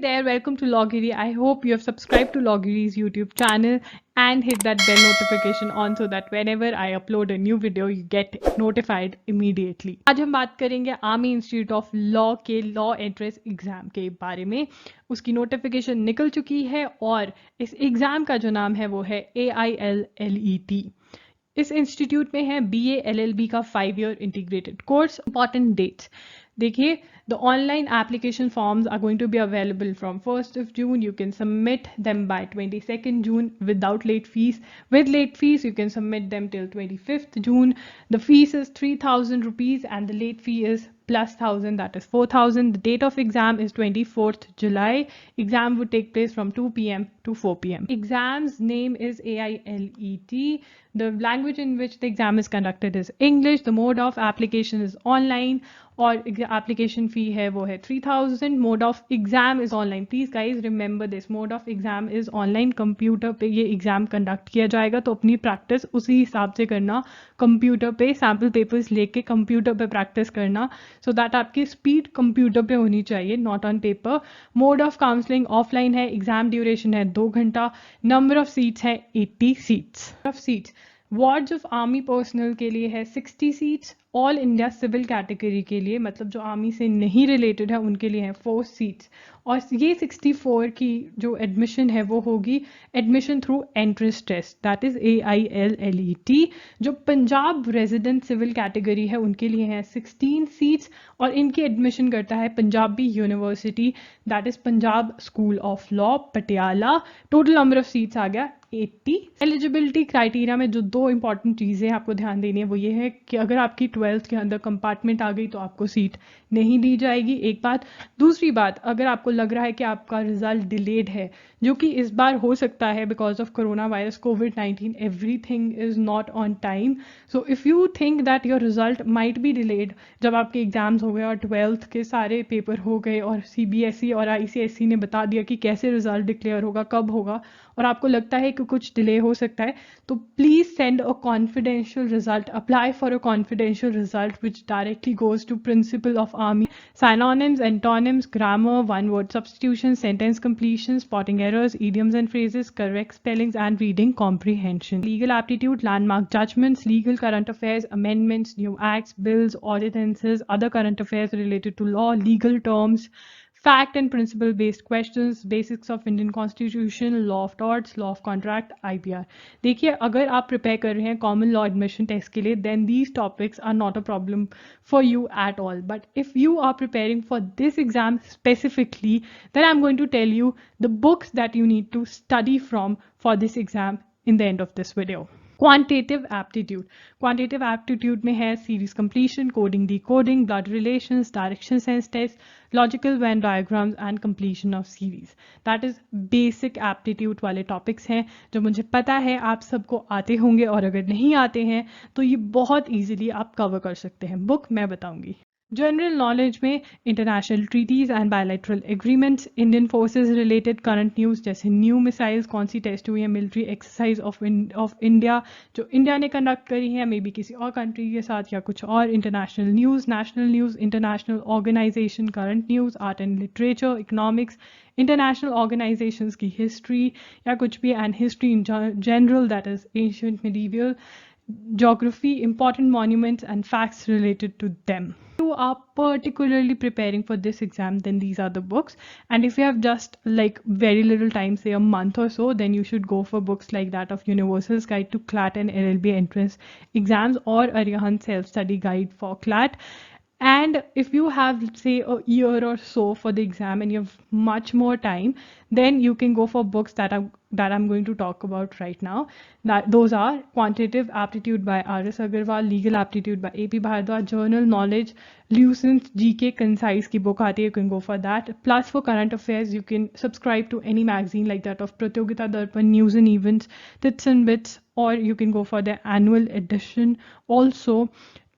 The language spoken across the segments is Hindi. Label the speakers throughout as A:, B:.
A: there, welcome to Logiri. I hope you have subscribed to Logiri's YouTube channel and hit that bell notification on so that whenever I upload a new video, you get notified immediately. आज हम बात करेंगे आर्मी इंस्टीट्यूट ऑफ लॉ के लॉ एंट्रेंस एग्जाम के बारे में। उसकी नोटिफिकेशन निकल चुकी है और इस एग्जाम का जो नाम है वो है AILLET। इस इंस्टीट्यूट में है BA LLB का 5 year integrated course. Important dates देखिए, the online application forms are going to be available from 1st of June. You can submit them by 22nd June without late fees. With late fees, you can submit them till 25th June. The fees is 3,000 rupees and the late fee is plus 1,000, that is 4,000. The date of exam is 24th July. Exam would take place from 2 p.m. to 4 p.m. Exam's name is AILET. The language in which the exam is conducted is English. The mode of application is online और एप्लीकेशन फ़ी है वो है 3,000. Mode of exam is online. Please guys remember this, mode of exam is online. Computer पे ये एग्ज़ाम कंडक्ट किया जाएगा, तो अपनी प्रैक्टिस उसी हिसाब से करना. कंप्यूटर पे सैम्पल पेपर्स लेके कंप्यूटर पे प्रैक्टिस करना सो दैट आपकी स्पीड कंप्यूटर पे होनी चाहिए, not on paper. Mode of counselling offline है. एग्ज़ाम ड्यूरेशन है 2 घंटा. नंबर ऑफ सीट्स है 80 seats. Of seats wards of army personnel के लिए है 60 seats. All India civil category के लिए, मतलब जो आर्मी से नहीं रिलेटेड है, उनके लिए है 4 सीट्स. और ये 64 की जो एडमिशन है वो होगी admission through entrance test, that is AILLET. जो पंजाब रेजिडेंट सिविल कैटेगरी है उनके लिए है 16 सीट्स और इनकी एडमिशन करता है Punjabi university, that is Punjab school of law Patiala. Total number of seats आ गया 80. एलिजिबिलिटी क्राइटेरिया में जो 2 इंपॉर्टेंट चीज़ें आपको ध्यान देनी है वो ये है कि अगर आपकी 12th के अंदर कंपार्टमेंट आ गई तो आपको सीट नहीं दी जाएगी, एक बात. दूसरी बात, अगर आपको लग रहा है कि आपका रिजल्ट डिलेड है, जो कि इस बार हो सकता है because of corona virus COVID-19, everything is not on time. So if you think that your result might be delayed, जब आपके एग्जाम्स हो गए और 12th के सारे पेपर हो गए और CBSE और ICSE ने बता दिया कि कैसे रिजल्ट डिक्लेयर होगा, कब होगा, और आपको लगता है कि कुछ डिले हो सकता है, तो please send a confidential result. Apply for a confidential result which directly goes to principal of army. Synonyms, antonyms, grammar, one-word substitution, sentence completion, spotting errors, idioms and phrases, correct spellings and reading comprehension. Legal aptitude, landmark judgments, legal current affairs, amendments, new acts, bills, ordinances, other current affairs related to law, legal terms, fact and principle based questions, basics of Indian Constitution, law of torts, law of contract, IPR. देखिए, अगर आप प्रिपेयर कर रहे हैं कॉमन लॉ एडमिशन टेस्ट के लिए, then these topics are not a problem for you at all. But if you are preparing for this exam specifically, then I'm going to tell you the books that you need to study from for this exam in the end of this video. Quantitative aptitude. Quantitative aptitude में है series completion, coding decoding, blood relations, direction sense test, logical Venn diagrams and completion of series. That is basic aptitude वाले टॉपिक्स हैं जो मुझे पता है आप सबको आते होंगे, और अगर नहीं आते हैं तो ये बहुत ईजिली आप कवर कर सकते हैं. बुक मैं बताऊंगी. जनरल नॉलेज में international treaties and bilateral agreements, Indian forces related current news, जैसे न्यू मिसाइल्स कौन सी टेस्ट हुई है, मिलिट्री एक्सरसाइज ऑफ इंडिया जो इंडिया ने कंडक्ट करी है, मे बी किसी और कंट्री के साथ या कुछ और. International news, national news, international organisation current news, art and literature, economics, international organisations की हिस्ट्री या कुछ भी, and history in general, that is ancient, medieval, geography, important monuments and facts related to them. If you are particularly preparing for this exam, then these are the books. And if you have just like very little time, say a month or so, then you should go for books like that of Universal's Guide to CLAT and LLB entrance exams or Arihant self-study guide for CLAT. And if you have, say, a year or so for the exam and you have much more time, then you can go for books that I'm going to talk about right now. Those are Quantitative Aptitude by R.S. Agarwal, Legal Aptitude by A.P. Bhardwaj, Journal Knowledge, Lucent GK Concise की book आती है, you can go for that. Plus for current affairs, you can subscribe to any magazine like that of Pratyogita Darpan, News and Events, Tits and Bits, or you can go for the annual edition. Also,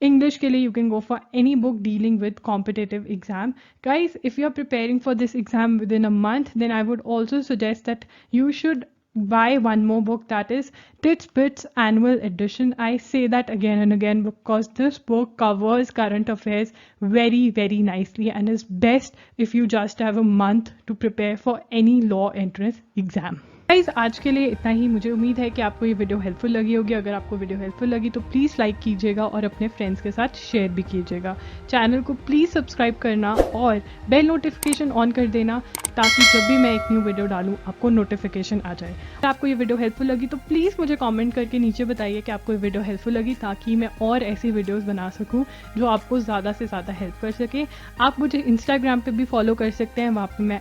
A: English के लिए you can go for any book dealing with competitive exam. Guys, if you are preparing for this exam within a month, then I would also suggest that you should buy one more book, that is Tits Bits Annual Edition. I say that again and again because this book covers current affairs very, very nicely and is best if you just have a month to prepare for any law entrance exam. Guys, आज के लिए इतना ही। मुझे उम्मीद है कि आपको ये वीडियो हेल्पफुल लगी होगी। अगर आपको वीडियो हेल्पफुल लगी तो प्लीज़ लाइक कीजिएगा और अपने फ्रेंड्स के साथ शेयर भी कीजिएगा। चैनल को प्लीज़ सब्सक्राइब करना और बेल नोटिफिकेशन ऑन कर देना ताकि जब भी मैं एक न्यू वीडियो डालूँ आपको नोटिफिकेशन आ जाए। अगर आपको ये वीडियो हेल्पफुल लगी तो प्लीज़ मुझे कॉमेंट करके नीचे बताइए कि आपको ये वीडियो हेल्पफुल लगी ताकि मैं और ऐसी वीडियोज़ बना सकूँ जो आपको ज़्यादा से ज़्यादा हेल्प कर सके। आप मुझे इंस्टाग्राम पर भी फॉलो कर सकते हैं। वहाँ पर मैं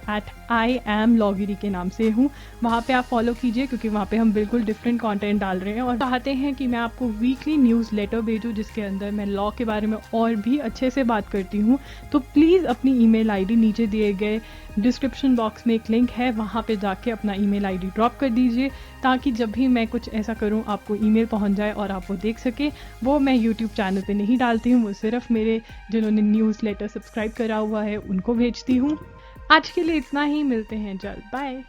A: @IamLogiri के नाम से हूँ। वहाँ पर आप फॉलो कीजिए क्योंकि वहाँ पे हम बिल्कुल डिफरेंट कंटेंट डाल रहे हैं और चाहते हैं कि मैं आपको वीकली न्यूज़ लेटर भेजूँ जिसके अंदर मैं लॉ के बारे में और भी अच्छे से बात करती हूँ। तो प्लीज़ अपनी ईमेल आईडी नीचे दिए गए डिस्क्रिप्शन बॉक्स में एक लिंक है, वहाँ पे जाके अपना ईमेल आईडी ड्रॉप कर दीजिए ताकि जब भी मैं कुछ ऐसा करूँ आपको ईमेल पहुँच जाए और आप वो देख सके। वो मैं यूट्यूब चैनल पे नहीं डालती हूँ, वो सिर्फ मेरे जिन्होंने न्यूज़ लेटर सब्सक्राइब करा हुआ है उनको भेजती हूँ। आज के लिए इतना ही, मिलते हैं जल्द, बाय।